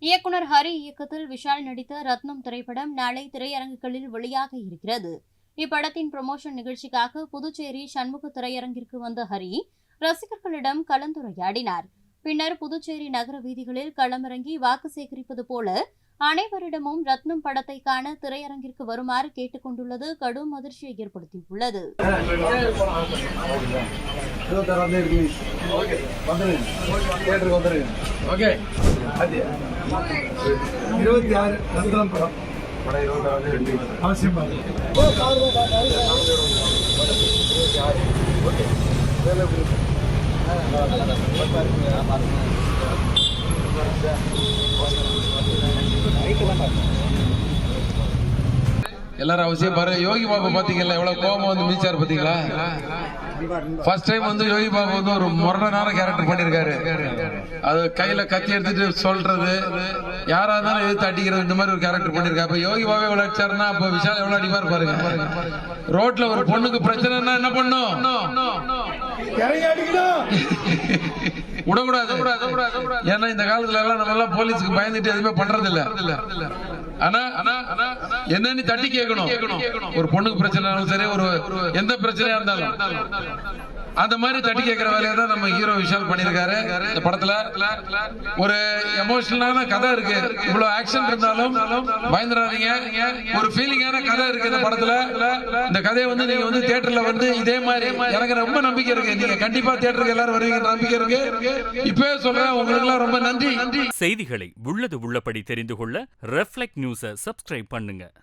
இயக்குனர் ஹரி இயக்கத்தில் விஷால் நடித்த ரத்னம் திரைப்படம் நாளை திரையரங்குகளில் வெளியாக இருக்கிறது. இப்படத்தின் ப்ரமோஷன் நிகழ்ச்சிக்காக புதுச்சேரி சண்முக திரையரங்கிற்கு வந்த ஹரி ரசிகர்களிடம் கலந்துரையாடினார். பின்னர் புதுச்சேரி நகர வீதிகளில் களமிறங்கி வாக்கு சேகரிப்பது போல அனைவரிடமும் ரத்னம் படத்தை காண திரையரங்கிற்கு வருமாறு கேட்டுக் கொண்டுள்ளது கடும் அதிர்ச்சியை ஏற்படுத்தியுள்ளது. எல்லாரும் அவசியம் பாரு. யோகி பாபு பாத்தீங்களா எவ்வளவு கோபம் வந்து மீச்சார் பாத்தீங்களா? ஃபர்ஸ்ட் டைம் வந்து யோகி பாபு வந்து ஒரு முரடனான கேரக்டர் பண்ணிருக்காரு. அது கையில கத்தி எடுத்துட்டு சொல்றது, யாரா இருந்தாலும் எதிர்த்து அடிக்கிறது, இந்த மாதிரி ஒரு கேரக்டர் பண்ணிருக்காரு. அப்ப யோகி பாபு எவ்வளவு அடிச்சாருன்னா அப்ப விஷால் எவ்வளவு அடிப்பாரு பாருங்க. ரோட்ல ஒரு பொண்ணுக்கு பிரச்சனைனா என்ன பண்ணும்? விடக்கூடாது. ஏன்னா இந்த காலத்துல எல்லாம் நம்ம எல்லாம் போலீஸுக்கு பயந்துட்டு எதுவுமே பண்றது இல்ல. ஆனா என்னன்னு தட்டி கேட்கணும். ஒரு பொண்ணுக்கு பிரச்சனை சரி, ஒரு எந்த பிரச்சனையா இருந்தாலும் அந்த மாதிரி தட்டி கேட்கிற வேலையை தான் நம்ம ஹீரோ விஷால் பண்ணிருக்காரு. இந்த படத்துல ஒரு எமோஷனலான கதை இருக்கு. இவ்வளவு ஆக்ஷன் இருந்தாலும் பயந்துடாதீங்க. ஒரு ஃபீலிங்கான கதை இருக்கு இந்த படத்துல. இந்த கதையை வந்து நீங்க வந்து தியேட்டர்ல வந்து இதே மாதிரி எனக்கு ரொம்ப நம்பிக்கை இருக்கு. நீங்க கண்டிப்பா தியேட்டருக்கு எல்லாரும் வருவீங்க நம்பிக்கை இருக்கு. இப்பவே சொல்றேன், உங்களுக்கு எல்லாம் ரொம்ப நன்றி. செய்திகளை உள்ளது உள்ளபடி தெரிந்து கொள்ள ரெஃப்ளெக்ட் நியூஸை சப்ஸ்கிரைப் பண்ணுங்க.